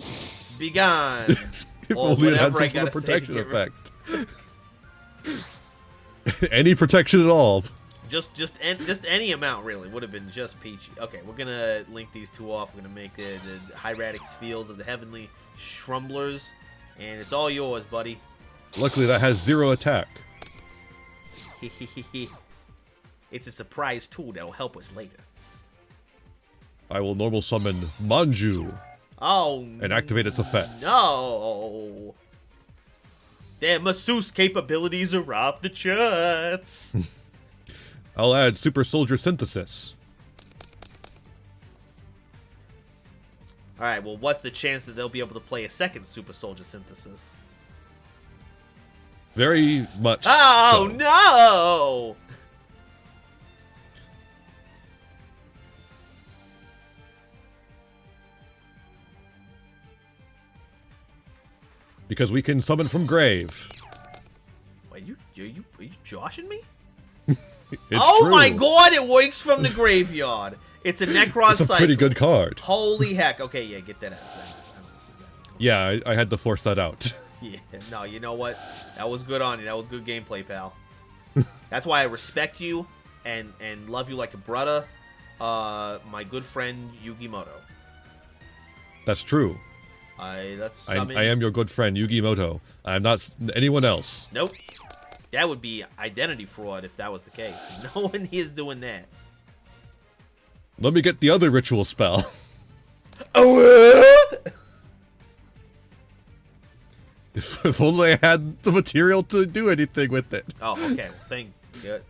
Be gone. If only it had some sort of protection effect. Any protection at all. Just any amount really would have been just peachy. Okay, we're gonna link these two off. We're gonna make the Hieratics Fields of the Heavenly Shrumblers, and it's all yours, buddy. Luckily, that has 0 attack. It's a surprise tool that'll help us later. I will normal summon Manju. Oh, and activate its effect. No. Their masseuse capabilities are off the charts. I'll add Super Soldier Synthesis. Alright, well, what's the chance that they'll be able to play a second Super Soldier Synthesis? Very much Oh, so. no! Because we can summon from grave. Wait, are you joshing me? It's oh true. My god, it works from the graveyard. It's a Necron It's a cycle. pretty good card. Holy heck. Okay, yeah, get that out. Yeah, I had to force that out. Yeah, no, you know what? That was good on you. That was good gameplay, pal. That's why I respect you and love you like a brother. My good friend Yugimoto. That's true. I am your good friend Yugimoto. I'm not anyone else. Nope. That would be identity fraud if that was the case. No one is doing that. Let me get the other ritual spell. Oh! If only I had the material to do anything with it. Oh, okay. Well,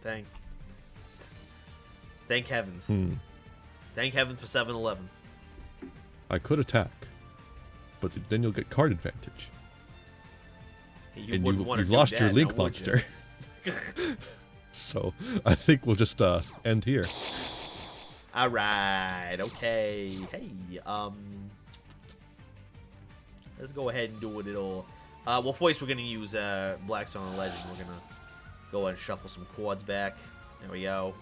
thank heavens. Thank heavens for 7-Eleven. I could attack, but then you'll get card advantage. And you've lost your Link monster. So, I think we'll just end here. Alright, okay. Hey, let's go ahead and do it all. Well, first we're going to use Blackstone and Legend. We're going to go ahead and shuffle some chords back. There we go.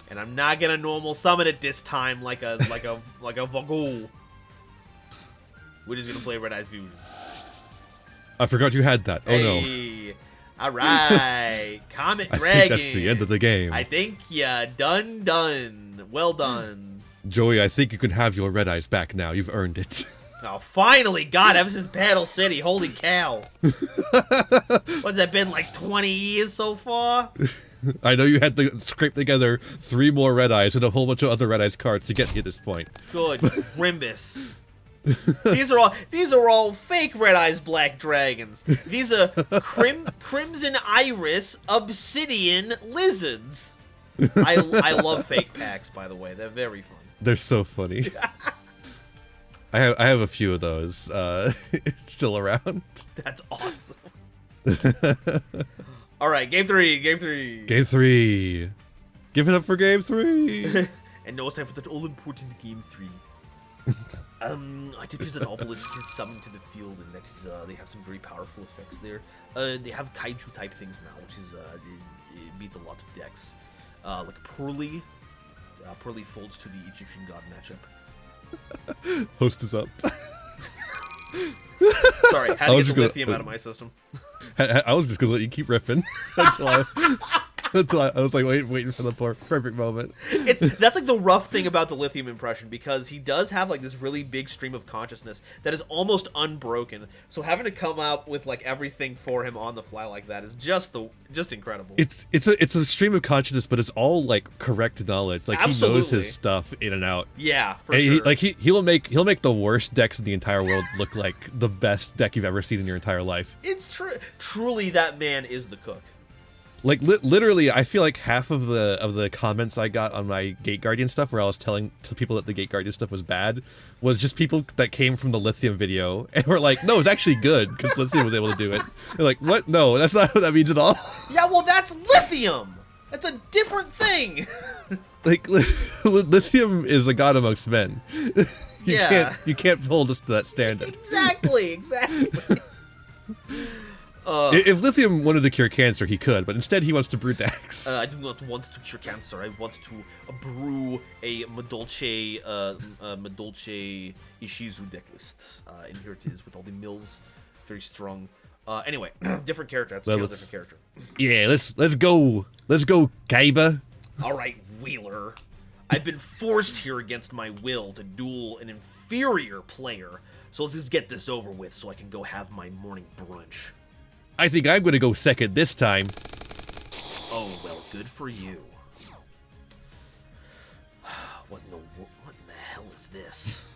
And I'm not going to normal summon it this time like a Vogul. We're just going to play Red Eyes Fusion. I forgot you had that. Oh no. Alright. Comet Dragon. I think that's the end of the game. I think, yeah, done. Well done. Joey, I think you can have your red eyes back now. You've earned it. Oh, finally! God, ever since Battle City, holy cow. What's that been, like 20 years so far? I know you had to scrape together 3 more red eyes and a whole bunch of other red eyes cards to get to this point. Good. Rimbus. These are all fake Red Eyes Black Dragons. These are Crimson Iris Obsidian Lizards. I love fake packs, by the way. They're very fun. They're so funny. I have a few of those still around. That's awesome. All right, game three. Game three. Game 3. Give it up for game 3. And now it's time for that all-important game 3. I did use an obelisk is summoned to the field, and that is, they have some very powerful effects there. They have kaiju type things now, which is it beats a lot of decks. Like Pearly. Pearly folds to the Egyptian god matchup. Host is up. Sorry, had to get the lithium out of my system. I was just gonna let you keep riffing until I was like waiting for the perfect moment. That's like the rough thing about the Lithium impression, because he does have like this really big stream of consciousness that is almost unbroken. So having to come up with like everything for him on the fly like that is just incredible. It's a stream of consciousness, but it's all like correct knowledge. Like Absolutely. He knows his stuff in and out. Yeah, for and sure. He'll make the worst decks in the entire world look like the best deck you've ever seen in your entire life. It's true. Truly, that man is the cook. Like literally, I feel like half of the comments I got on my Gate Guardian stuff, where I was telling to people that the Gate Guardian stuff was bad, was just people that came from the Lithium video and were like, "No, it's actually good because Lithium was able to do it." They're like, "What? No, that's not what that means at all." Yeah, well, that's Lithium. That's a different thing. Like Lithium is a god amongst men. You can't hold us to that standard. Exactly. If Lithium wanted to cure cancer, he could, but instead he wants to brew decks. I do not want to cure cancer. I want to brew a Madolce Ishizu deck list. And here it is with all the mills, very strong. Anyway, different character. That's a different character. Yeah, let's go. Let's go, Kaiba. All right, Wheeler. I've been forced here against my will to duel an inferior player. So let's just get this over with so I can go have my morning brunch. I think I'm going to go second this time. Oh, well, good for you. What in the hell is this?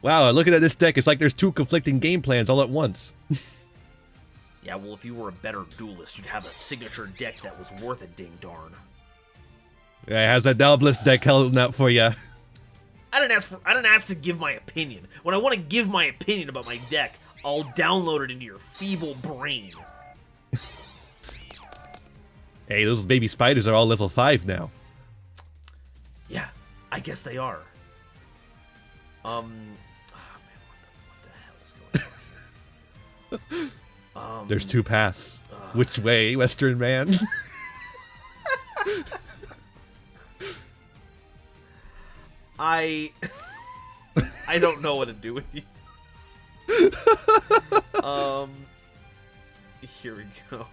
Wow, looking at this deck, it's like there's two conflicting game plans all at once. Yeah, well, if you were a better duelist, you'd have a signature deck that was worth a ding darn. Yeah, how's that Dalbliss deck holding out for you? I didn't ask to give my opinion. When I want to give my opinion about my deck, I'll download it into your feeble brain. Hey, those baby spiders are all level 5 now. Yeah, I guess they are. Oh man, what the hell is going on? There's two paths. Which way, Western man? I don't know what to do with you. Here we go.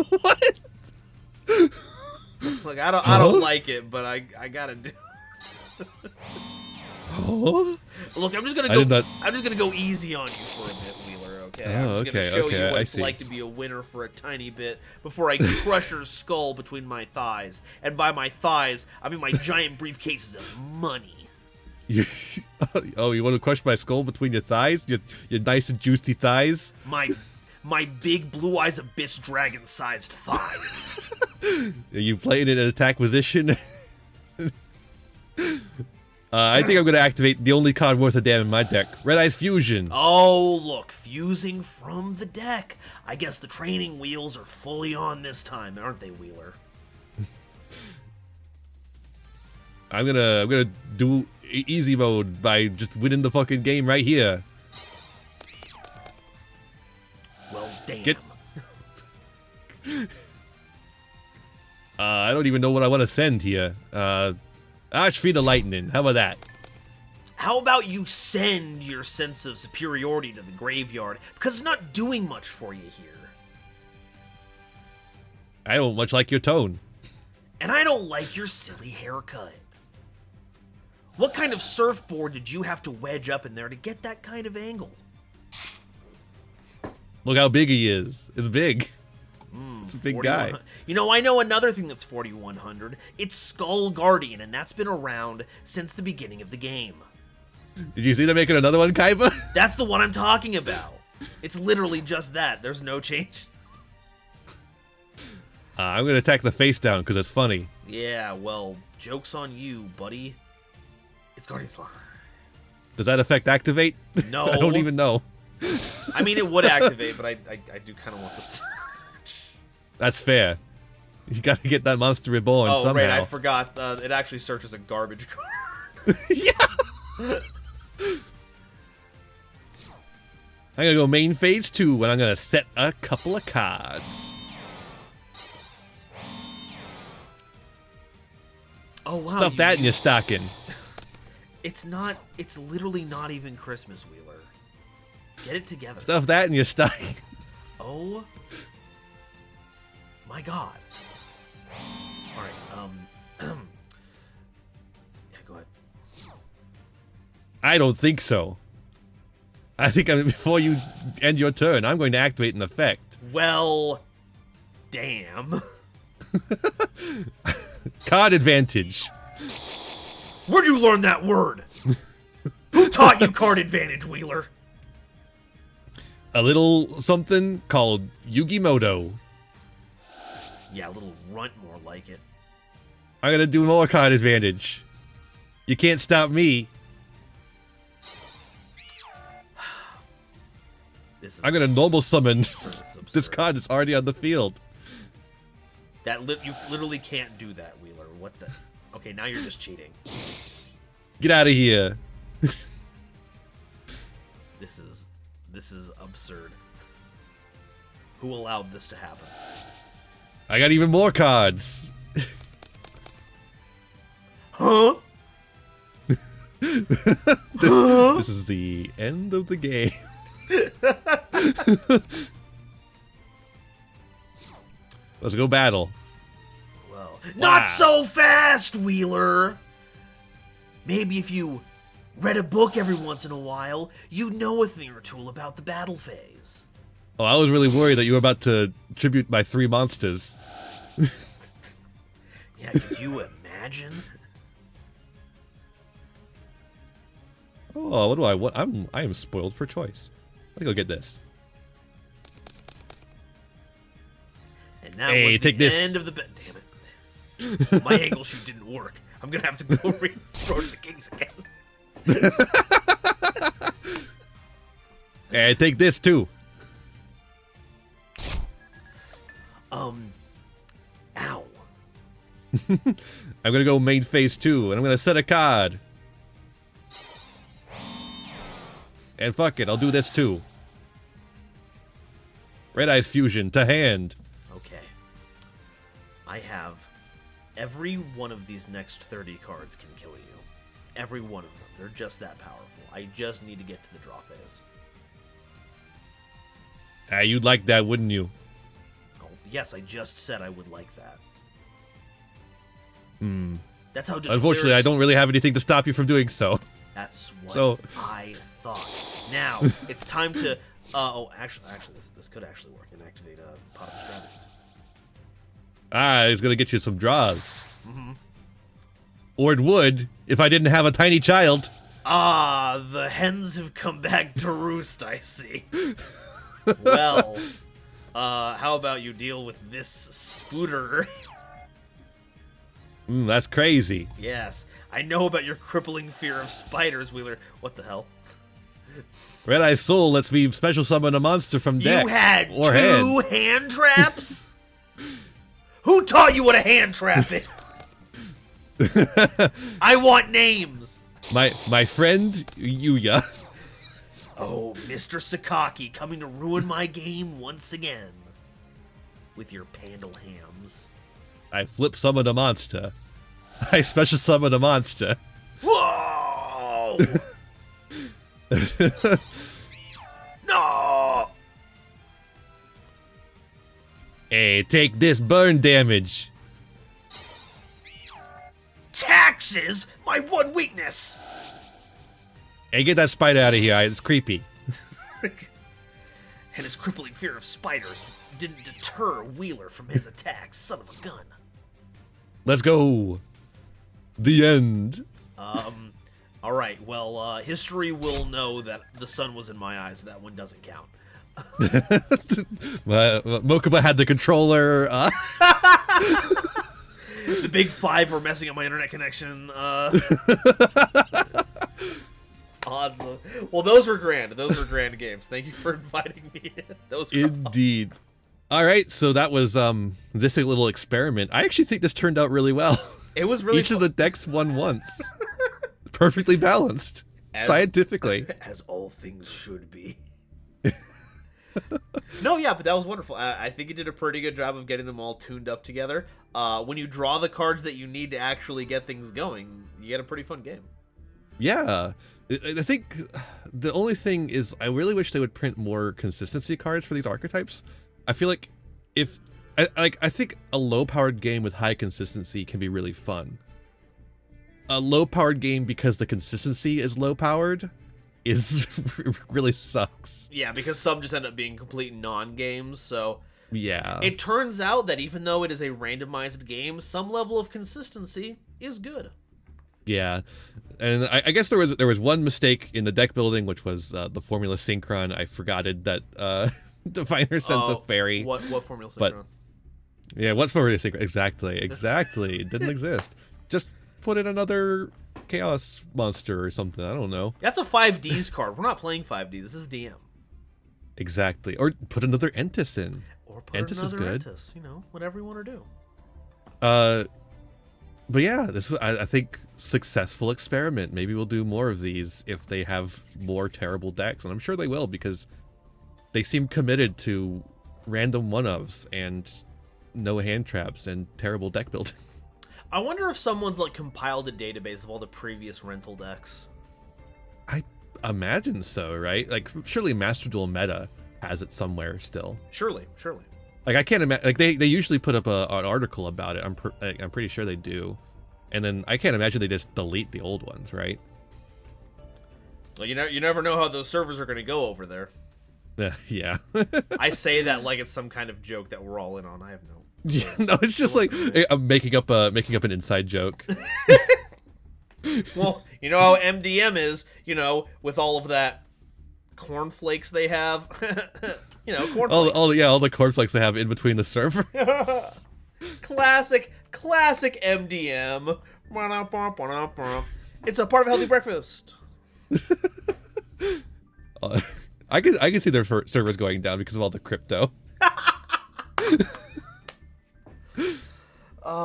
What? Look, I don't like it, but I gotta do. Huh? Look, I'm just gonna go easy on you for a bit, Wheeler. Okay. Oh, I'm just gonna okay, show okay, you what I it's see. like to be a winner for a tiny bit before I crush your skull between my thighs. And by my thighs, I mean my giant briefcases of money. Oh, you want to crush my skull between your thighs? Your nice and juicy thighs? My big blue eyes abyss dragon sized thighs. Are you playing in an attack position? I think I'm going to activate the only card worth a damn in my deck. Red Eyes Fusion. Oh, look, fusing from the deck. I guess the training wheels are fully on this time, aren't they, Wheeler? I'm gonna do easy mode by just winning the fucking game right here. Well, damn. I don't even know what I want to send here. Ashfeed of Lightning. How about that? How about you send your sense of superiority to the graveyard, because it's not doing much for you here. I don't much like your tone. And I don't like your silly haircut. What kind of surfboard did you have to wedge up in there to get that kind of angle? Look how big he is. It's big. It's a big guy. You know, I know another thing that's 4100. It's Skull Guardian, and that's been around since the beginning of the game. Did you see them making another one, Kaiba? That's the one I'm talking about. It's literally just that. There's no change. I'm gonna attack the face down because it's funny. Yeah, well, joke's on you, buddy. It's Guardian Slime. Does that affect activate? No. I don't even know. I mean, it would activate, but I do kind of want the search. That's fair. You gotta get that monster reborn Oh, somehow. right, I forgot. It actually searches a garbage card. Yeah! I'm gonna go main phase 2, and I'm gonna set a couple of cards. Oh, wow. Stuff that in your stocking. It's not. It's literally not even Christmas, Wheeler. Get it together. Stuff that in your stomach. Oh my God. All right. Yeah, go ahead. I don't think so. I think before you end your turn, I'm going to activate an effect. Well, damn. Card advantage. Where'd you learn that word? Who taught you card advantage, Wheeler? A little something called Yugimoto. Yeah, a little runt more like it. I'm gonna do more card advantage. You can't stop me. I'm gonna normal summon this card that's already on the field. You literally can't do that, Wheeler. What the? Okay, now you're just cheating. Get out of here. This is absurd. Who allowed this to happen? I got even more cards. Huh? This is the end of the game. Let's go battle. Well, not so fast, Wheeler. Maybe if you read a book every once in a while, you'd know a thing or two about the battle phase. Oh, I was really worried that you were about to tribute my 3 monsters. Yeah, could you imagine? Oh, what do I want? I am spoiled for choice. Let me go get this. And that hey, was take the this. end of the damn it. My angle shoot didn't work. I'm gonna have to go reinforce the kings again. Hey, take this too. Ow. I'm gonna go main phase 2, and I'm gonna set a card. And fuck it, I'll do this too. Red Eyes Fusion to hand. Okay. I have every one of these next 30 cards can kill you. Every one of them. They're just that powerful. I just need to get to the draw phase. You'd like that, wouldn't you? Oh, yes, I just said I would like that. Hmm. That's how. Unfortunately, I don't really have anything to stop you from doing so. That's what I thought. Now it's time to. Actually, this could actually work and activate Pot of Extravagance. It's gonna get you some draws. Mm-hmm. Or it would if I didn't have a tiny child. The hens have come back to roost. I see. Well, how about you deal with this spooter? That's crazy. Yes, I know about your crippling fear of spiders, Wheeler. What the hell? Red Eye Soul lets me special summon a monster from deck. You had or two hand traps? Who taught you what a hand trap is? I want names. My friend Yuya. Oh, Mr. Sakaki coming to ruin my game once again. With your Pandal hams. I flip summon a monster. I special summon a monster. Whoa! No! Hey, take this burn damage. Taxes? My one weakness! Hey, get that spider out of here. It's creepy. And his crippling fear of spiders didn't deter Wheeler from his attacks. Son of a gun. Let's go. The end. Alright, well, history will know that the sun was in my eyes. That one doesn't count. Mokuba had the controller. The big five were messing up my internet connection. Awesome. Well, those were grand. Those were grand games. Thank you for inviting me. Those were Indeed. Awesome. All right, so that was this little experiment. I actually think this turned out really well. It was really Each of the decks won once. Perfectly balanced. Scientifically. As all things should be. No, yeah, but that was wonderful. I think you did a pretty good job of getting them all tuned up together. When you draw the cards that you need to actually get things going, you get a pretty fun game. Yeah, I think the only thing is I really wish they would print more consistency cards for these archetypes. I feel like if I think a low-powered game with high consistency can be really fun. A low-powered game because the consistency is low-powered is really sucks. Yeah, because some just end up being complete non-games, so Yeah. it turns out that even though it is a randomized game, some level of consistency is good. Yeah, and I guess there was one mistake in the deck building, which was the formula synchron. I forgotted that Diviner Sense of Fairy. What formula synchron? But yeah, what's formula synchron? Exactly. It didn't exist. Just put in another chaos monster or something. I don't know. That's a 5Ds card. We're not playing 5D. This is DM. Exactly. Or put another Entis in. Or put Entis another is good. Entis. You know, whatever you want to do. But yeah, I think successful experiment. Maybe we'll do more of these if they have more terrible decks, and I'm sure they will because they seem committed to random one-ofs and no hand traps and terrible deck building. I wonder if someone's like compiled a database of all the previous rental decks. I imagine so, right? Like surely Master Duel Meta has it somewhere still. Surely. Like I can't imagine. Like they usually put up an article about it. I'm pretty sure they do, and then I can't imagine they just delete the old ones, right? Well, you never know how those servers are going to go over there. Yeah. I say that like it's some kind of joke that we're all in on. I have no. Yeah, no, it's just like I'm making up an inside joke. Well, you know how MDM is. You know, with all of that cornflakes they have. You know, cornflakes. All the cornflakes they have in between the servers. Classic MDM. It's a part of healthy breakfast. I can see their servers going down because of all the crypto.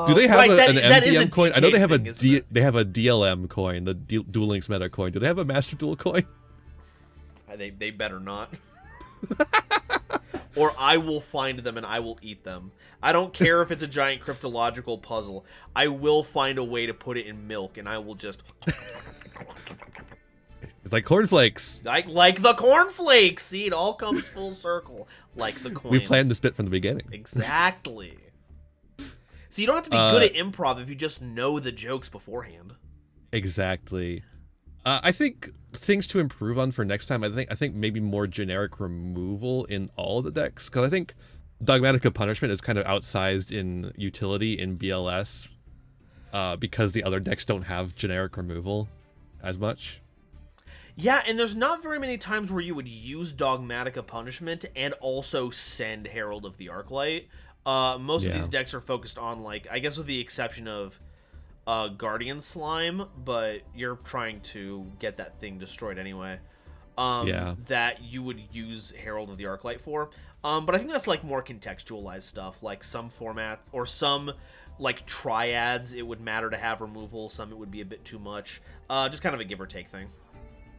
Do they have an MDM coin? I know they have they have a DLM coin, the Duel Links Meta coin. Do they have a Master Duel coin? They better not. Or I will find them and I will eat them. I don't care if it's a giant cryptological puzzle. I will find a way to put it in milk and I will just... It's like cornflakes. Like the cornflakes. See, it all comes full circle. Like the coins. We planned this bit from the beginning. Exactly. So you don't have to be good at improv if you just know the jokes beforehand. Exactly. I think things to improve on for next time. I think maybe more generic removal in all the decks, because I think Dogmatic Punishment is kind of outsized in utility in BLS, because the other decks don't have generic removal as much. Yeah, and there's not very many times where you would use Dogmatic Punishment and also send Herald of the Arclight. Most of these decks are focused on, like, I guess with the exception of Guardian Slime, but you're trying to get that thing destroyed anyway. That you would use Herald of the Arclight for. But I think that's like more contextualized stuff, like some format or some like triads. It would matter to have removal. Some it would be a bit too much. Just kind of a give or take thing.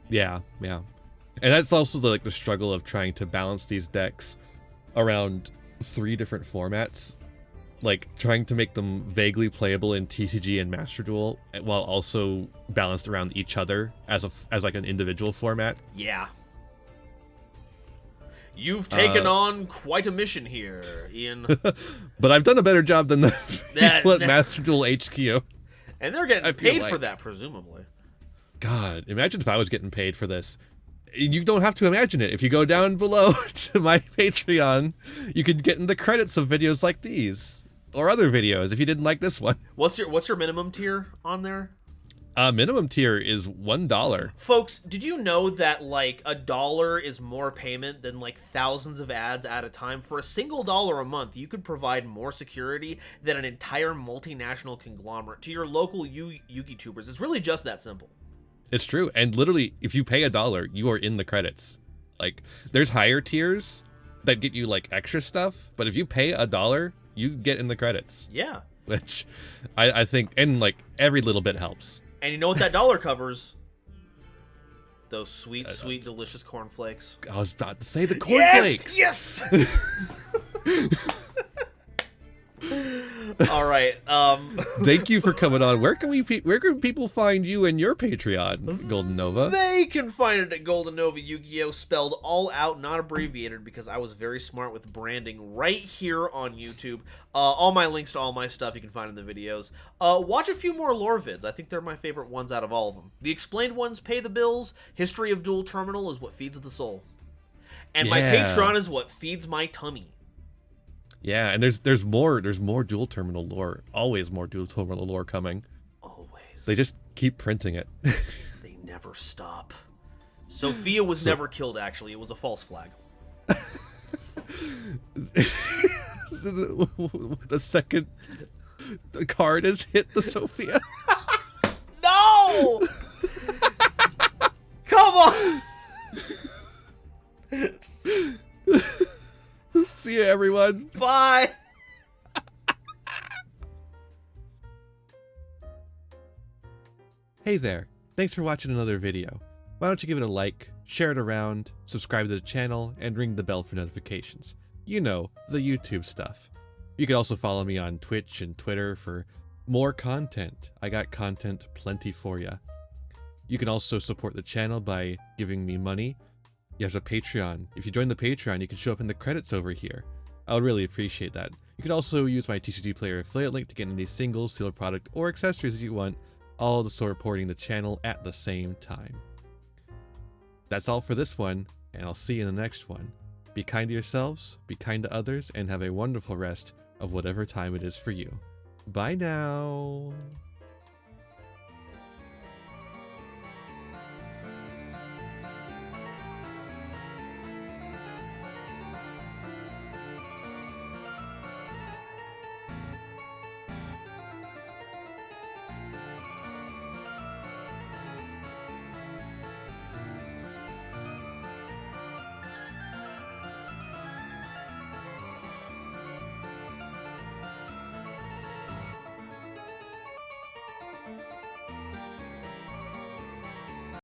Yeah, and that's also the struggle of trying to balance these decks around 3 different formats. Like trying to make them vaguely playable in TCG and Master Duel, while also balanced around each other as like an individual format. Yeah. You've taken on quite a mission here, Ian. But I've done a better job than the people at Master Duel HQ. And they're getting paid for that, presumably. God, imagine if I was getting paid for this. You don't have to imagine it. If you go down below to my Patreon, you could get in the credits of videos like these. Or other videos if you didn't like this one. What's your minimum tier on there? Minimum tier is $1. Folks, did you know that like $1 is more payment than like thousands of ads at a time? For a single dollar a month, you could provide more security than an entire multinational conglomerate to your local Yugioh-tubers. It's really just that simple. It's true, and literally, if you pay $1, you are in the credits. Like, there's higher tiers that get you like extra stuff, but if you pay $1, you get in the credits. Yeah. Which I think, and like every little bit helps. And you know what that dollar covers? Those sweet, delicious cornflakes. I was about to say the cornflakes. Yes! All right. Thank you for coming on. Where can people find you and your Patreon, Golden Nova? They can find it at Golden Nova Yu-Gi-Oh! Spelled all out, not abbreviated, because I was very smart with branding right here on YouTube. All my links to all my stuff you can find in the videos. Watch a few more lore vids. I think they're my favorite ones out of all of them. The explained ones pay the bills. History of Duel Terminal is what feeds the soul. And my Patreon is what feeds my tummy. Yeah, and there's more dual terminal lore. Always more dual terminal lore coming. Always. They just keep printing it. They never stop. Sophia was never killed, actually. It was a false flag. The second the card has hit the Sophia. No! Come on! See ya, everyone. Bye! Hey there. Thanks for watching another video. Why don't you give it a like, share it around, subscribe to the channel, and ring the bell for notifications. You know, the YouTube stuff. You can also follow me on Twitch and Twitter for more content. I got content plenty for ya. You can also support the channel by giving me money. You have a Patreon. If you join the Patreon, you can show up in the credits over here. I would really appreciate that. You can also use my TCG Player affiliate link to get any singles, sealed product, or accessories that you want, all to start supporting the channel at the same time. That's all for this one, and I'll see you in the next one. Be kind to yourselves, be kind to others, and have a wonderful rest of whatever time it is for you. Bye now!